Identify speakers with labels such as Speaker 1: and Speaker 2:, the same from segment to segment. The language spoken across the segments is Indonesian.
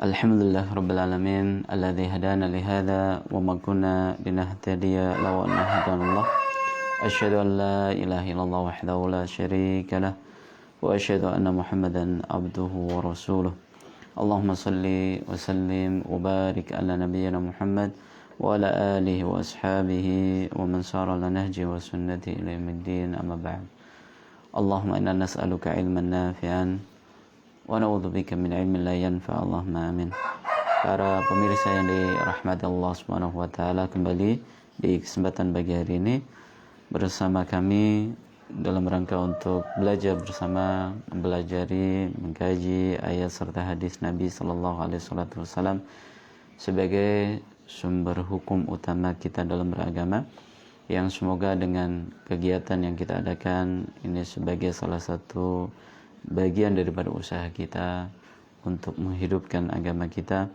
Speaker 1: Alhamdulillah Rabbil Alamin alladzi hadana li hadza wa ma kunna linahtadiya law anna hadanallah. Asyhadu an la ilaha illallah wahdahu la syarika lah wa asyhadu anna Muhammadan abduhu wa rasuluh. Allahumma salli wa sallim wa barik ala nabiyyina Muhammad wa ala alihi wa ashabihi wa man sara ala nahji wa sunnati ila yaumiddin, amma ba'd. Allahumma inna nas'aluka ilman nafi'an wa na'udzubika min ilmin la yanfa'. Allahumma amin. Para pemirsa yang dirahmati Allah Subhanahu wa taala, kembali di kesempatan pagi hari ini bersama kami dalam rangka untuk belajar bersama, mempelajari, mengkaji ayat serta hadis Nabi sallallahu alaihi wasallam sebagai sumber hukum utama kita dalam beragama, yang semoga dengan kegiatan yang kita adakan ini sebagai salah satu bagian daripada usaha kita untuk menghidupkan agama kita,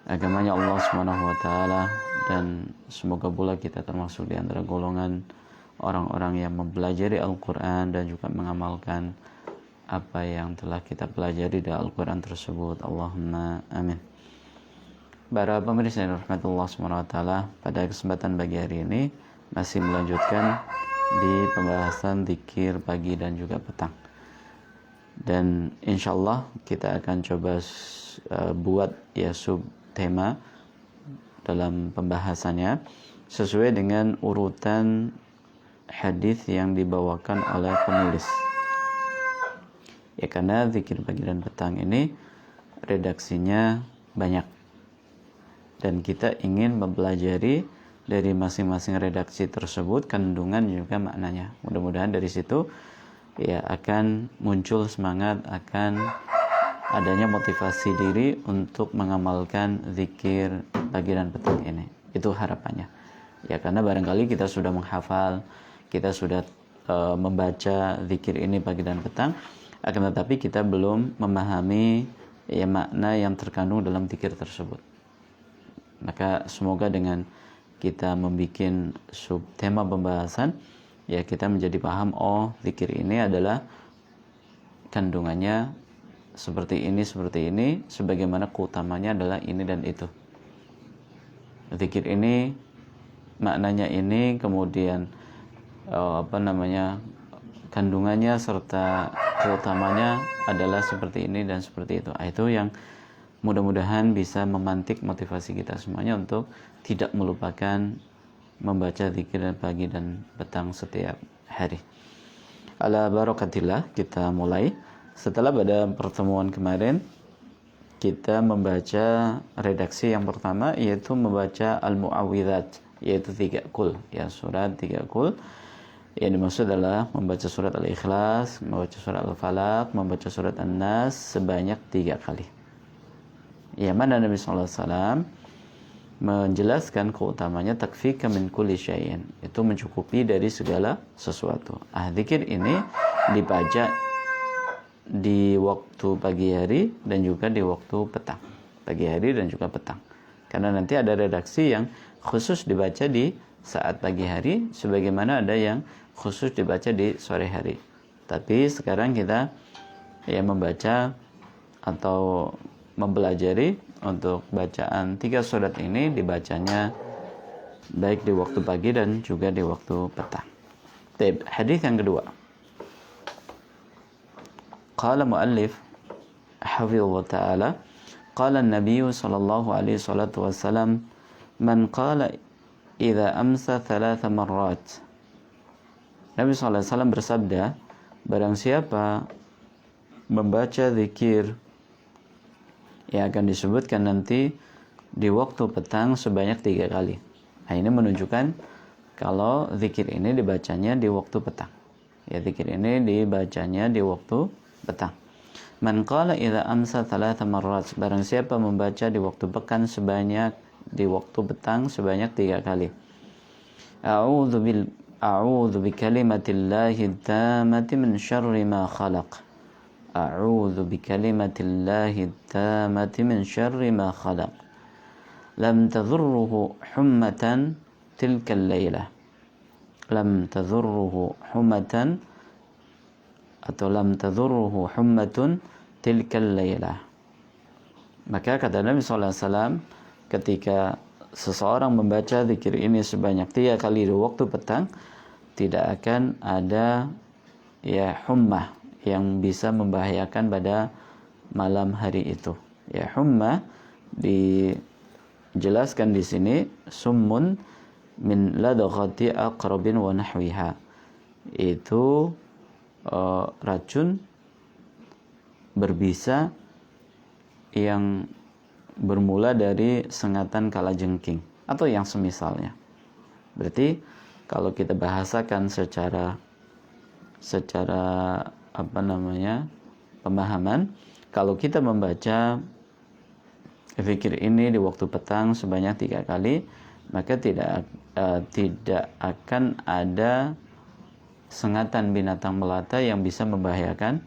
Speaker 1: agamanya Allah Subhanahu wa taala, dan semoga pula kita termasuk di antara golongan orang-orang yang mempelajari Al-Qur'an dan juga mengamalkan apa yang telah kita pelajari dari Al-Qur'an tersebut. Allahumma amin. Para pemirsa yang dirahmati Allah Subhanahu wa taala, pada kesempatan pagi hari ini masih melanjutkan di pembahasan zikir pagi dan juga petang. Dan insyaallah kita akan coba buat ya subtema dalam pembahasannya sesuai dengan urutan hadis yang dibawakan oleh penulis. Ya, karena zikir pagi dan petang ini redaksinya banyak dan kita ingin mempelajari dari masing-masing redaksi tersebut kandungan juga maknanya. Mudah-mudahan dari situ ya akan muncul semangat, akan adanya motivasi diri untuk mengamalkan zikir pagi dan petang ini. Itu harapannya. Ya, karena barangkali kita sudah menghafal, kita sudah membaca zikir ini pagi dan petang, akan tetapi kita belum memahami ya makna yang terkandung dalam zikir tersebut. Maka semoga dengan kita membuat subtema pembahasan, ya kita menjadi paham, oh zikir ini adalah kandungannya seperti ini, sebagaimana keutamanya adalah ini dan itu. Zikir ini maknanya ini, kemudian kandungannya serta keutamanya adalah seperti ini dan seperti itu. Itu yang mudah-mudahan bisa memantik motivasi kita semuanya untuk tidak melupakan membaca zikir pagi dan petang setiap hari. Ala barakatillah, kita mulai. Setelah pada pertemuan kemarin kita membaca redaksi yang pertama, yaitu membaca al-mu'awwidzat, yaitu 3 qul, ya surat 3 qul. Yang dimaksud adalah membaca surat Al-Ikhlas, membaca surat Al-Falaq, membaca surat An-Nas sebanyak 3 kali. Yang mana Nabi sallallahu alaihi wasallam menjelaskan keutamanya takfika min kulli syai'in, itu mencukupi dari segala sesuatu. Zikir ini dibaca di waktu pagi hari dan juga di waktu petang. Pagi hari dan juga petang. Karena nanti ada redaksi yang khusus dibaca di saat pagi hari, sebagaimana ada yang khusus dibaca di sore hari. Tapi sekarang kita ya membaca atau mempelajari untuk bacaan 3 surat ini dibacanya baik di waktu pagi dan juga di waktu petang. Hadis yang kedua. Qala muallif hafizallahu ta'ala, qala an-nabiy sallallahu alaihi wasallam, man qala idza amsa 3 marrat. Nabi sallallahu alaihi wasallam bersabda, barang siapa membaca zikir yang akan disebutkan nanti di waktu petang sebanyak 3 kali. Nah, ini menunjukkan kalau zikir ini dibacanya di waktu petang. Ya, zikir ini dibacanya di waktu petang. Man qala idza amsa 3 marrat, barang siapa membaca di waktu pekan sebanyak di waktu petang sebanyak 3 kali. A'udzu bi kalimatillahi tammati min syarri ma khalaq. A'udzu bikalimatillahi tammati min syarri ma khalaq. Lam tadhurruhu hummatan tilka al-lailah. Lam tadhurruhu hummatan atau lam tadhurruhu hummatun tilka al-lailah. Maka kata Nabi SAW, ketika seseorang membaca zikir ini sebanyak 3 kali di waktu petang, tidak akan ada ya hummah yang bisa membahayakan pada malam hari itu. Ya, hummah dijelaskan di sini summun min ladaghati aqrabin wa nahwiha. Itu racun berbisa yang bermula dari sengatan kalajengking atau yang semisalnya. Berarti kalau kita bahasakan secara pemahaman, kalau kita membaca zikir ini di waktu petang sebanyak 3 kali, maka tidak akan ada sengatan binatang melata yang bisa membahayakan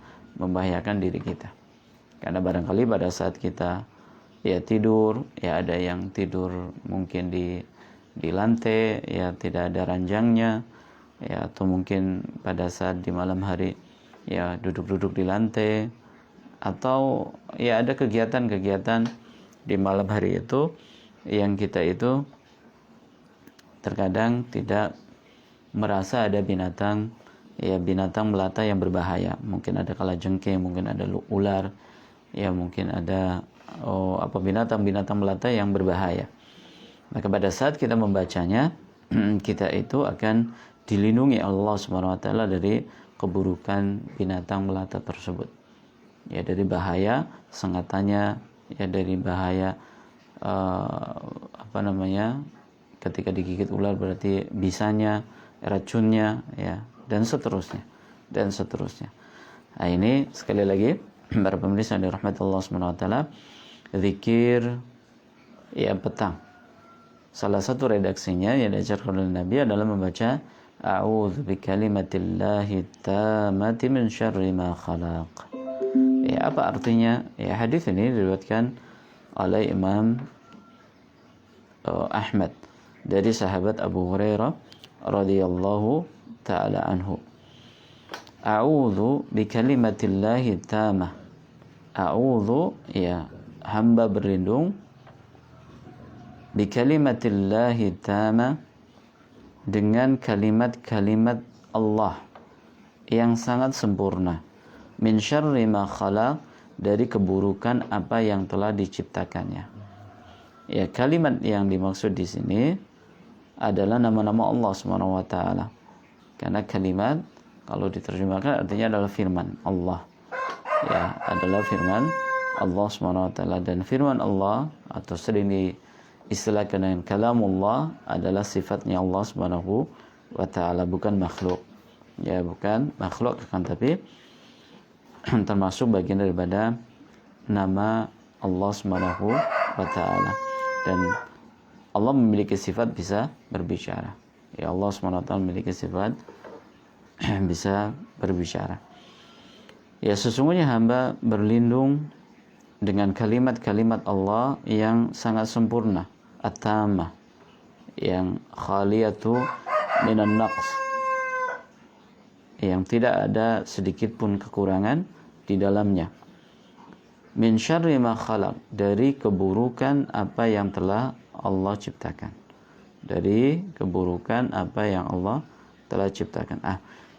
Speaker 1: diri kita. Karena barangkali pada saat kita ya tidur, ya ada yang tidur mungkin di lantai, ya tidak ada ranjangnya, ya atau mungkin pada saat di malam hari ya duduk-duduk di lantai, atau ya ada kegiatan-kegiatan di malam hari itu yang kita itu terkadang tidak merasa ada binatang melata yang berbahaya. Mungkin ada kalajengking, mungkin ada ular, ya mungkin ada binatang-binatang melata yang berbahaya. Maka pada saat kita membacanya, kita itu akan dilindungi Allah Subhanahu wa taala dari keburukan binatang melata tersebut. Ya, dari bahaya sengatannya, ya dari bahaya ketika digigit ular berarti bisanya, racunnya, ya, dan seterusnya. Nah, ini sekali lagi para pemirsa yang dirahmati Allah Subhanahu wa taala, zikir ya petang. Salah satu redaksinya yang diajarkan oleh Nabi adalah membaca a'udzu bikalimatillahi tammati min syarri ma khalaq. Ya, apa artinya? Ya, hadis ini diriwayatkan oleh Imam Ahmad dari sahabat Abu Hurairah radhiyallahu taala anhu. A'udzu bikalimatillahi tammah. A'udzu, ya, hamba berlindung, bikalimatillahi tammah, dengan kalimat-kalimat Allah yang sangat sempurna, min syarri ma khalaq, dari keburukan apa yang telah diciptakannya. Ya, kalimat yang dimaksud di sini adalah nama-nama Allah Subhanahu wa taala. Karena kalimat kalau diterjemahkan artinya adalah firman Allah. Ya, adalah firman Allah Subhanahu wa taala, dan firman Allah atau sering diistilahkan dengan kalamullah adalah sifatnya Allah Subhanahu wa taala, bukan makhluk. Ya, bukan makhluk, akan tapi termasuk bagian daripada nama Allah Subhanahu wa taala. Dan Allah memiliki sifat bisa berbicara. Ya, Allah Subhanahu wa taala memiliki sifat bisa berbicara. Ya, sesungguhnya hamba berlindung dengan kalimat-kalimat Allah yang sangat sempurna, at-tammah, yang khaliyatu minan naqs, yang tidak ada sedikit pun kekurangan di dalamnya. Min syarri ma khalaq, dari keburukan apa yang telah Allah ciptakan. Dari keburukan apa yang Allah telah ciptakan.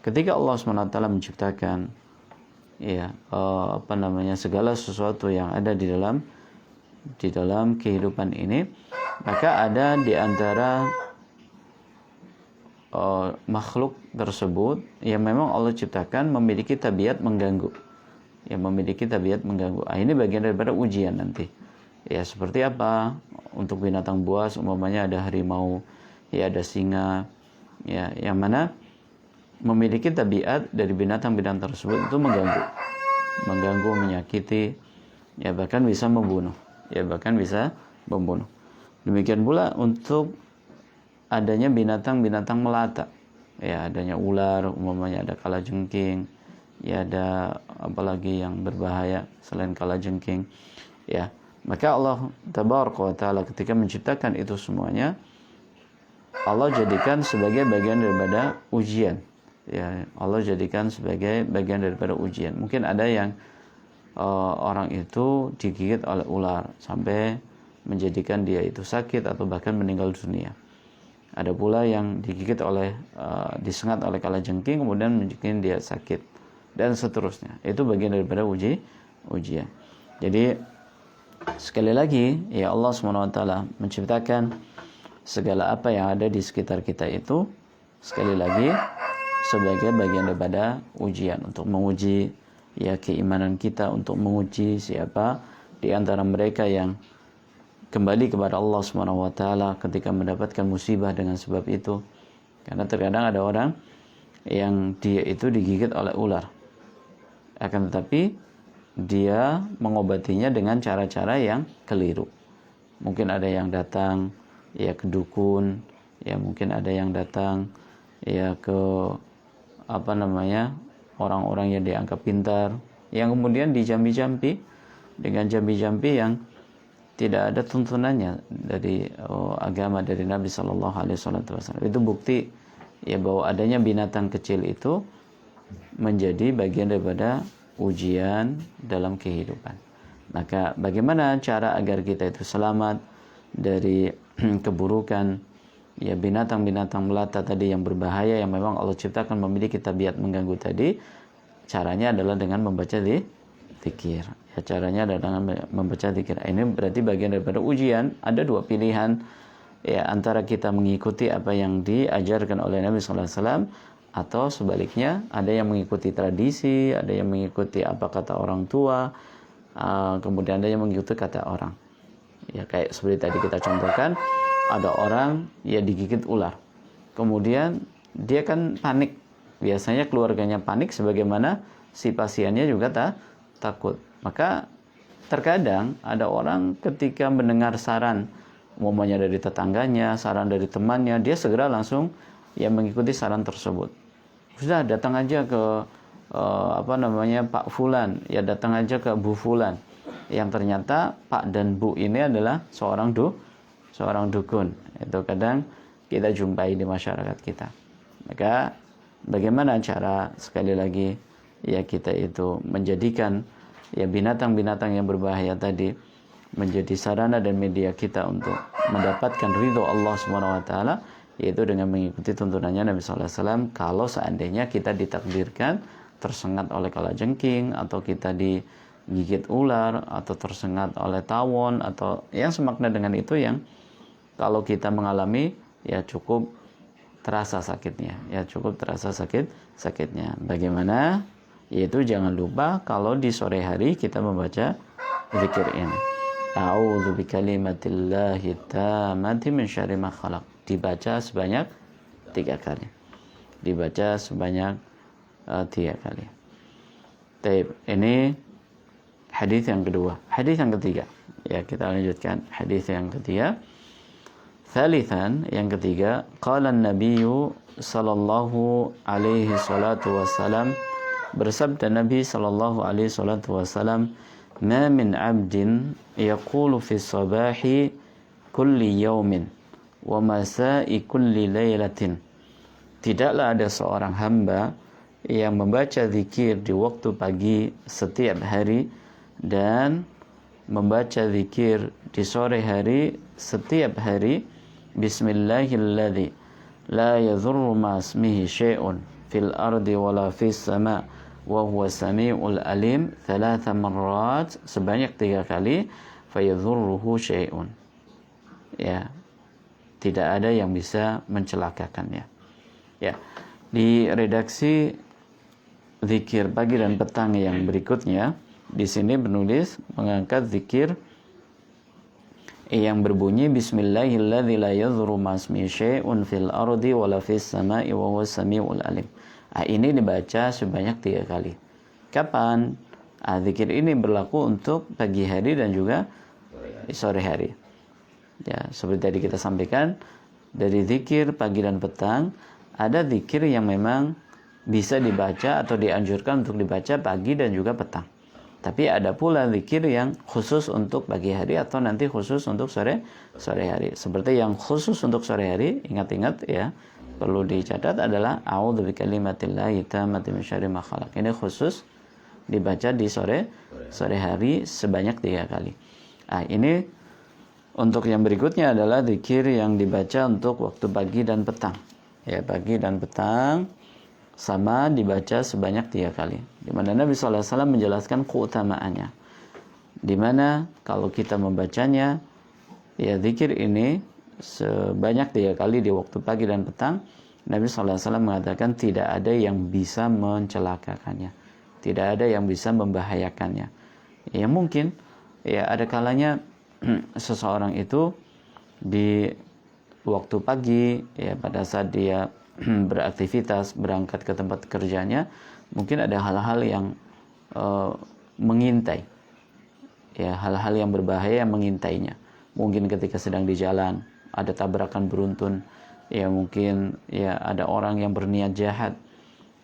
Speaker 1: Ketika Allah SWT menciptakan segala sesuatu yang ada di dalam kehidupan ini, maka ada di antara makhluk tersebut yang memang Allah ciptakan memiliki tabiat mengganggu. Ini bagian daripada ujian nanti. Ya, seperti apa? Untuk binatang buas umpamanya ada harimau, ya ada singa, ya, yang mana memiliki tabiat dari binatang-binatang tersebut itu mengganggu, menyakiti, ya bahkan bisa membunuh. Demikian pula untuk adanya binatang-binatang melata, ya adanya ular, umpamanya ada kalajengking, ya ada apalagi yang berbahaya selain kalajengking, ya. Maka Allah Tabaraka wa Ta'ala ketika menciptakan itu semuanya, Allah jadikan sebagai bagian daripada ujian. Ya, Allah jadikan sebagai bagian daripada ujian. Mungkin ada yang orang itu digigit oleh ular sampai menjadikan dia itu sakit atau bahkan meninggal dunia. Ada pula yang digigit oleh disengat oleh kalajengking kemudian menjadikan dia sakit dan seterusnya. Itu bagian daripada ujian. Jadi sekali lagi ya Allah SWT menciptakan segala apa yang ada di sekitar kita itu sekali lagi sebagai bagian daripada ujian untuk menguji ya keimanan kita, untuk menguji siapa di antara mereka yang kembali kepada Allah SWT ketika mendapatkan musibah dengan sebab itu. Karena terkadang ada orang yang dia itu digigit oleh ular, akan tetapi dia mengobatinya dengan cara-cara yang keliru. Mungkin ada yang datang ya ke dukun, ya mungkin ada yang datang ya ke orang-orang yang dianggap pintar, yang kemudian dijampi-jampi dengan jampi-jampi yang tidak ada tuntunannya dari agama dari Nabi Shallallahu Alaihi Wasallam. Itu bukti ya bahwa adanya binatang kecil itu menjadi bagian daripada ujian dalam kehidupan. Maka bagaimana cara agar kita itu selamat dari keburukan ya binatang-binatang melata tadi yang berbahaya yang memang Allah ciptakan memiliki tabiat mengganggu tadi? Caranya adalah dengan membaca zikir. Ya, caranya adalah dengan membaca zikir. Ini berarti bagian daripada ujian. Ada dua pilihan ya, antara kita mengikuti apa yang diajarkan oleh Nabi sallallahu alaihi wasallam atau sebaliknya, ada yang mengikuti tradisi, ada yang mengikuti apa kata orang tua, kemudian ada yang mengikuti kata orang. Ya kayak seperti tadi kita contohkan, ada orang ya digigit ular, kemudian dia kan panik. Biasanya keluarganya panik, sebagaimana si pasiennya juga takut. Maka terkadang ada orang ketika mendengar saran, umumnya dari tetangganya, saran dari temannya, dia segera langsung ya mengikuti saran tersebut. Sudah datang aja ke Pak Fulan, ya datang aja ke Bu Fulan, yang ternyata Pak dan Bu ini adalah seorang dukun. Itu kadang kita jumpai di masyarakat kita. Maka bagaimana cara sekali lagi ya kita itu menjadikan ya binatang-binatang yang berbahaya tadi menjadi sarana dan media kita untuk mendapatkan ridho Allah Subhanahu wa taala, yaitu dengan mengikuti tuntunannya Nabi sallallahu alaihi wasallam. Kalau seandainya kita ditakdirkan tersengat oleh kalajengking, atau kita digigit ular, atau tersengat oleh tawon, atau yang semakna dengan itu, yang kalau kita mengalami ya cukup terasa sakitnya, sakitnya. Bagaimana? Yaitu jangan lupa kalau di sore hari kita membaca zikir ini. A'udzu bikalimatillahi tammati min syarri ma khalaq. Dibaca sebanyak 3 kali. Taib. Ini hadis yang kedua. Hadis yang ketiga. Ya, kita lanjutkan hadis yang ketiga. Thalithan, yang ketiga, qala an-nabiyyu sallallahu alaihi salatu wassalam, bersabda Nabi sallallahu alaihi salatu wassalam, ma min 'abdin yaqulu fi sabahi kulli yawmin wa masa'i kulli lailatin. Tidaklah ada seorang hamba yang membaca zikir di waktu pagi setiap hari dan membaca zikir di sore hari setiap hari. Bismillahilladzi la yadhurru ma ismihi syai'un fil ardi wala fis sama' wa huwa samiul alim 3 marrat, sebanyak 3 kali. Fayadhurruhu syai'un, ya, tidak ada yang bisa mencelakakannya. Ya, di redaksi zikir pagi dan petang yang berikutnya, di sini penulis mengangkat zikir yang berbunyi Bismillahilladzi la yadhurru ma ismihi syai'un fil ardi wala fis sama'i wa huwas samiul alim. Ini dibaca sebanyak 3 kali. Kapan? Zikir ini berlaku untuk pagi hari dan juga sore hari. Ya, seperti tadi kita sampaikan, dari zikir pagi dan petang, ada zikir yang memang bisa dibaca atau dianjurkan untuk dibaca pagi dan juga petang. Tapi ada pula zikir yang khusus untuk pagi hari atau nanti khusus untuk sore hari. Seperti yang khusus untuk sore hari, ingat-ingat ya, perlu dicatat adalah a'udzu bikalimatillahi tammati min syarri ma khalaq. Ini khusus dibaca di sore hari sebanyak 3 kali. Ini untuk yang berikutnya adalah zikir yang dibaca untuk waktu pagi dan petang. Ya, pagi dan petang sama dibaca sebanyak 3 kali. Di mana Nabi SAW menjelaskan keutamaannya. Di mana kalau kita membacanya, ya zikir ini sebanyak 3 kali di waktu pagi dan petang, Nabi SAW mengatakan tidak ada yang bisa mencelakakannya, tidak ada yang bisa membahayakannya. Ya mungkin, ya ada kalanya seseorang itu di waktu pagi, ya pada saat dia beraktivitas, berangkat ke tempat kerjanya, mungkin ada hal-hal yang mengintai, ya hal-hal yang berbahaya yang mengintainya. Mungkin ketika sedang di jalan ada tabrakan beruntun, ya mungkin ya ada orang yang berniat jahat,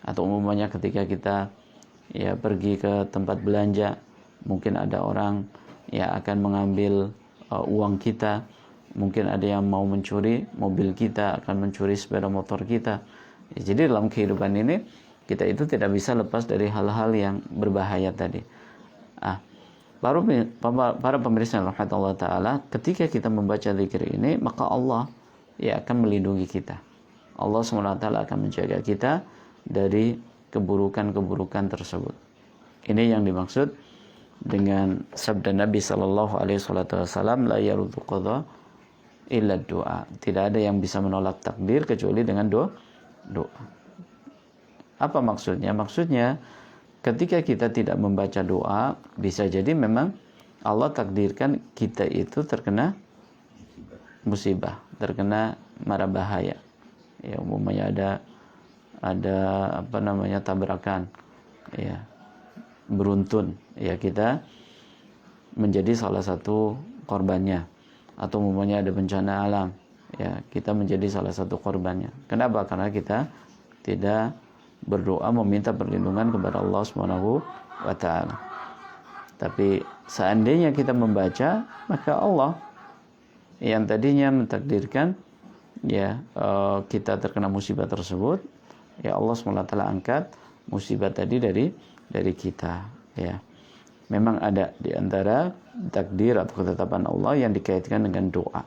Speaker 1: atau umumnya ketika kita ya pergi ke tempat belanja, mungkin ada orang ya akan mengambil uang kita, mungkin ada yang mau mencuri mobil kita, akan mencuri sepeda motor kita. Ya, jadi dalam kehidupan ini kita itu tidak bisa lepas dari hal-hal yang berbahaya tadi. Para pemirsa rahmat Allah Ta'ala, ketika kita membaca zikir ini, maka Allah ya akan melindungi kita. Allah SWT akan menjaga kita dari keburukan-keburukan tersebut. Ini yang dimaksud dengan sabda Nabi SAW, la yaruddu qadha illa doa. Tidak ada yang bisa menolak takdir kecuali dengan doa. Apa maksudnya? Maksudnya ketika kita tidak membaca doa, bisa jadi memang Allah takdirkan kita itu terkena musibah, terkena mara bahaya. Ya umumnya ada tabrakan, ya beruntun, ya kita menjadi salah satu korbannya, atau umumnya ada bencana alam, ya kita menjadi salah satu korbannya. Kenapa? Karena kita tidak berdoa meminta perlindungan kepada Allah Subhanahu wa taala. Tapi seandainya kita membaca, maka Allah yang tadinya mentakdirkan ya kita terkena musibah tersebut, ya Allah SWT angkat musibah tadi dari kita. Ya, memang ada di antara takdir atau ketetapan Allah yang dikaitkan dengan doa.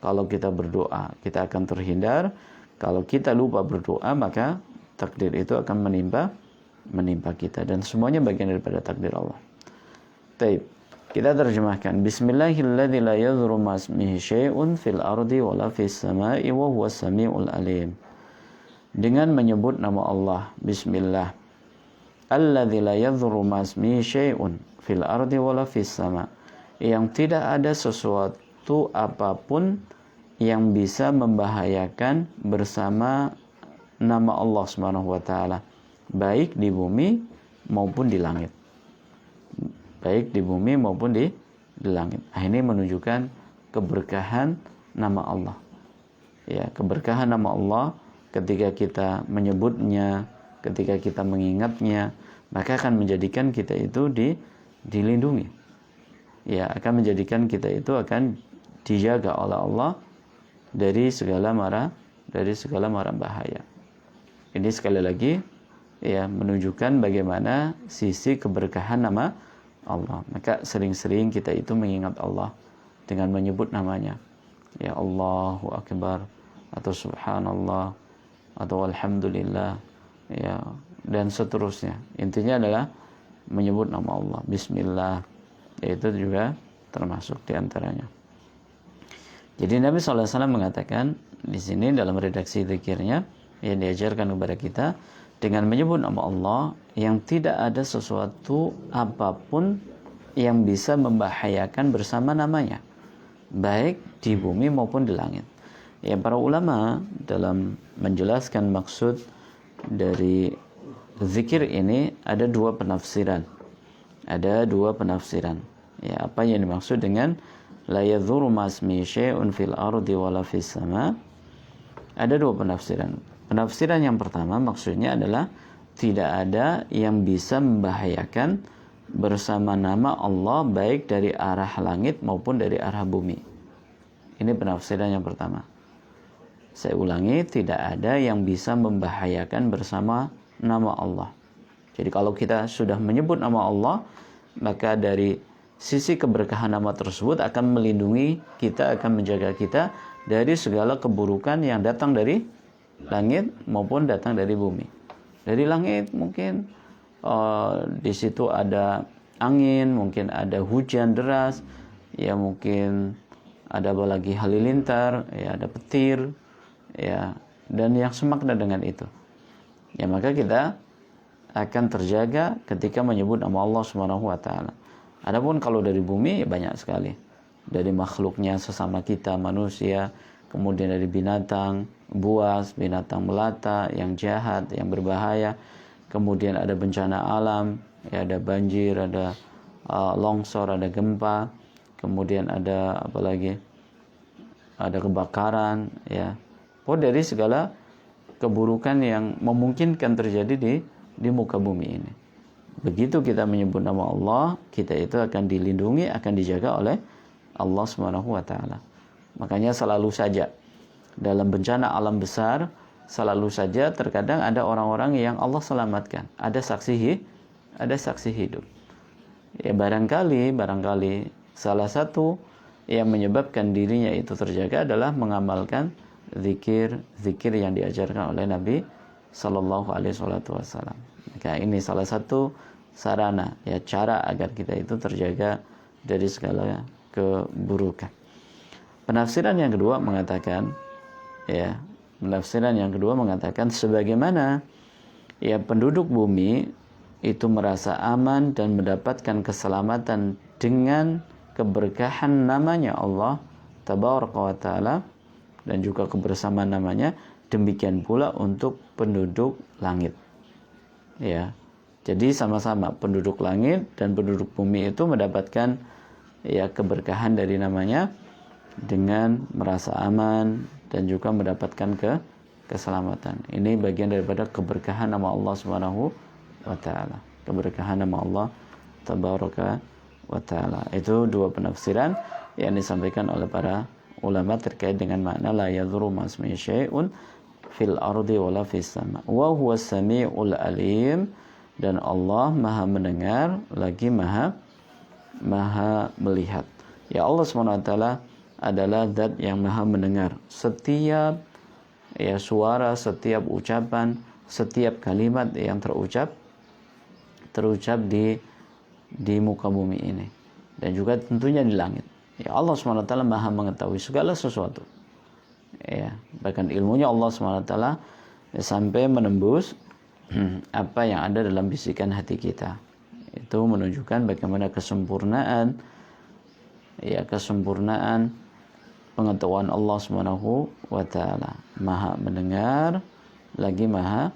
Speaker 1: Kalau kita berdoa, kita akan terhindar. Kalau kita lupa berdoa, maka takdir itu akan menimpa kita, dan semuanya bagian daripada takdir Allah. Baik, kita terjemahkan. Bismillahilladzi la yadhurru ma'asmihi syai'un fil ardi wala fis sama'i wa huwas samiul alim. Dengan menyebut nama Allah, bismillah. Alladzi la yadhurru ma'asmihi syai'un fil ardi wala fis sama'. Yang tidak ada sesuatu apapun yang bisa membahayakan bersama nama Allah Subhanahu wa taala, baik di bumi maupun di langit. Baik di bumi maupun di langit. Ini menunjukkan keberkahan nama Allah. Ya, keberkahan nama Allah ketika kita menyebutnya, ketika kita mengingatnya, maka akan menjadikan kita itu dilindungi. Ya, akan menjadikan kita itu akan dijaga oleh Allah dari segala mara bahaya. Ini sekali lagi ya menunjukkan bagaimana sisi keberkahan nama Allah. Maka sering-sering kita itu mengingat Allah dengan menyebut namanya. Ya Allahu Akbar, atau Subhanallah, atau Alhamdulillah, ya, dan seterusnya. Intinya adalah menyebut nama Allah. Bismillah, yaitu juga termasuk diantaranya. Jadi Nabi SAW mengatakan di sini dalam redaksi zikirnya yang diajarkan kepada kita, dengan menyebut nama Allah yang tidak ada sesuatu apapun yang bisa membahayakan bersama namanya, baik di bumi maupun di langit. Ya, para ulama dalam menjelaskan maksud dari zikir ini ada dua penafsiran. Ya, apa yang dimaksud dengan la yadhurru ma'asmi syai'un fil ardi wala fis sama'? Ada dua penafsiran. Penafsiran yang pertama maksudnya adalah tidak ada yang bisa membahayakan bersama nama Allah baik dari arah langit maupun dari arah bumi. Ini penafsiran yang pertama. Saya ulangi, tidak ada yang bisa membahayakan bersama nama Allah Jadi kalau kita sudah menyebut nama Allah, maka dari sisi keberkahan nama tersebut akan melindungi kita, akan menjaga kita dari segala keburukan yang datang dari langit maupun datang dari bumi. Dari langit mungkin di situ ada angin, mungkin ada hujan deras, ya mungkin ada apa lagi halilintar, ya ada petir, ya dan yang semakna dengan itu. Ya maka kita akan terjaga ketika menyebut nama Allah Subhanahu wa taala. Adapun kalau dari bumi ya banyak sekali. Dari makhluknya sesama kita manusia, kemudian dari binatang buas, binatang melata yang jahat, yang berbahaya, kemudian ada bencana alam, ya ada banjir, ada longsor, ada gempa, kemudian ada apa lagi? Ada kebakaran, ya. Dari segala keburukan yang memungkinkan terjadi di muka bumi ini. Begitu kita menyebut nama Allah, kita itu akan dilindungi, akan dijaga oleh Allah Subhanahu wa taala. Makanya selalu saja dalam bencana alam besar, selalu saja terkadang ada orang-orang yang Allah selamatkan. Ada saksi hidup. Ya barangkali salah satu yang menyebabkan dirinya itu terjaga adalah mengamalkan zikir yang diajarkan oleh Nabi sallallahu alaihi wasallam. Maka ini salah satu sarana, ya cara agar kita itu terjaga dari segala keburukan. Penafsiran yang kedua mengatakan sebagaimana ya penduduk bumi itu merasa aman dan mendapatkan keselamatan dengan keberkahan namanya Allah Tabaraka wa Ta'ala dan juga kebersamaan namanya, demikian pula untuk penduduk langit. Ya. Jadi sama-sama penduduk langit dan penduduk bumi itu mendapatkan ya keberkahan dari namanya dengan merasa aman dan juga mendapatkan keselamatan. Ini bagian daripada keberkahan nama Allah Subhanahu wa taala. Keberkahan nama Allah Tabaraka wa taala. Itu dua penafsiran yang disampaikan oleh para ulama terkait dengan makna la yadhurru ma'asmihi syai'un fil ardi wala fis sama. Wa huwas samiul alim, dan Allah Maha mendengar lagi Maha melihat. Ya Allah SWT adalah zat yang Maha mendengar setiap ya suara, setiap ucapan, setiap kalimat yang terucap di muka bumi ini dan juga tentunya di langit. Ya Allah SWT Maha mengetahui segala sesuatu. Ya, bahkan ilmunya Allah SWT sampai menembus apa yang ada dalam bisikan hati kita. Itu menunjukkan bagaimana kesempurnaan pengetahuan Allah Subhanahu wa taala. Maha mendengar lagi Maha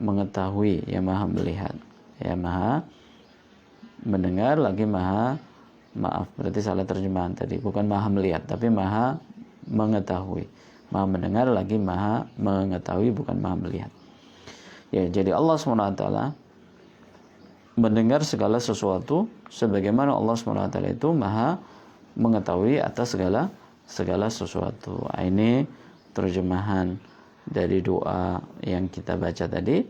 Speaker 1: mengetahui, ya Maha melihat. Ya Maha mendengar lagi berarti salah terjemahan tadi, bukan Maha melihat tapi Maha mengetahui. Maha mendengar lagi Maha mengetahui, bukan Maha melihat. Ya, jadi Allah SWT mendengar segala sesuatu sebagaimana Allah SWT itu Maha mengetahui atas segala sesuatu. Ini terjemahan dari doa yang kita baca tadi.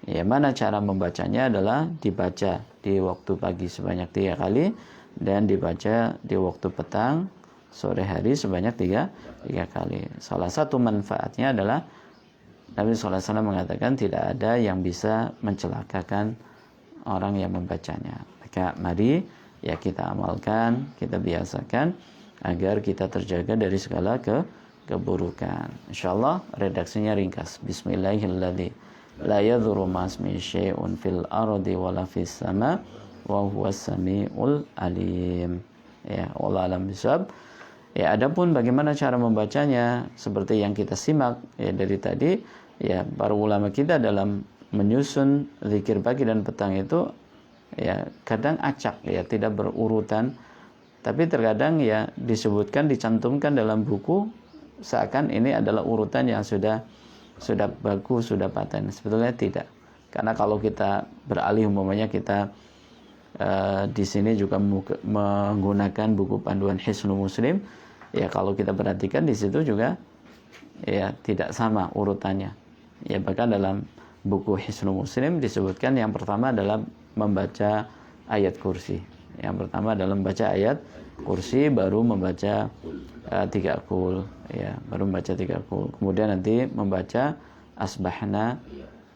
Speaker 1: Ya, mana cara membacanya adalah dibaca di waktu pagi sebanyak 3 kali dan dibaca di waktu petang sore hari sebanyak 3 kali. Salah satu manfaatnya adalah Nabi SAW mengatakan tidak ada yang bisa mencelakakan orang yang membacanya. Maka mari ya kita amalkan, kita biasakan agar kita terjaga dari segala keburukan. Insyaallah redaksinya ringkas. Bismillahirrahmanirrahim. La yadhurru ma'asmihi syai'un fil ardi wala fis sama wa huwas samiul alim. Ya, wallahu a'lam bishawab. Ya, adapun bagaimana cara membacanya seperti yang kita simak ya dari tadi, ya para ulama kita dalam menyusun zikir pagi dan petang itu ya kadang acak, ya tidak berurutan, tapi terkadang ya disebutkan, dicantumkan dalam buku seakan ini adalah urutan yang sudah bagus, sudah paten. Sebetulnya tidak, karena kalau kita beralih umpamanya kita di sini juga menggunakan buku panduan Hisnul Muslim, ya kalau kita perhatikan di situ juga ya tidak sama urutannya. Ya bahkan dalam buku Hisnul Muslim disebutkan yang pertama adalah membaca ayat kursi. Yang pertama adalah membaca ayat kursi, baru membaca 3 qul, ya, baru membaca 3 qul. Kemudian nanti membaca asbahna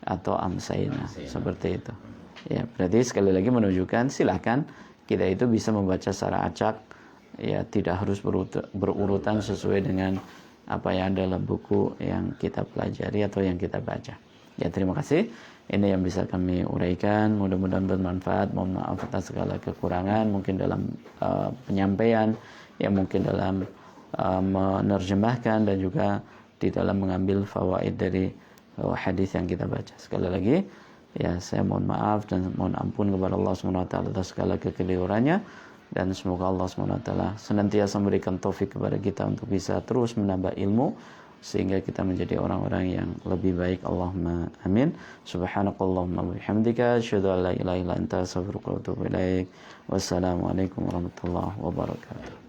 Speaker 1: atau amsayna, seperti itu. Ya, berarti sekali lagi menunjukkan silakan kita itu bisa membaca secara acak, ya, tidak harus berurutan sesuai dengan apa yang ada dalam buku yang kita pelajari atau yang kita baca. Ya, terima kasih. Ini yang bisa kami uraikan. Mudah-mudahan bermanfaat. Mohon maaf atas segala kekurangan, mungkin dalam penyampaian, ya mungkin dalam menerjemahkan dan juga di dalam mengambil fawaid dari hadis yang kita baca. Sekali lagi, ya saya mohon maaf dan mohon ampun kepada Allah SWT atas segala kekeliruannya. Dan semoga Allah SWT senantiasa memberikan taufik kepada kita untuk bisa terus menambah ilmu sehingga kita menjadi orang-orang yang lebih baik. Allahumma amin. Subhanakallahumma wabihamdika asyhadu an la ilaha illa anta astaghfiruka wa atubu ilaik. Wassalamualaikum warahmatullahi wabarakatuh.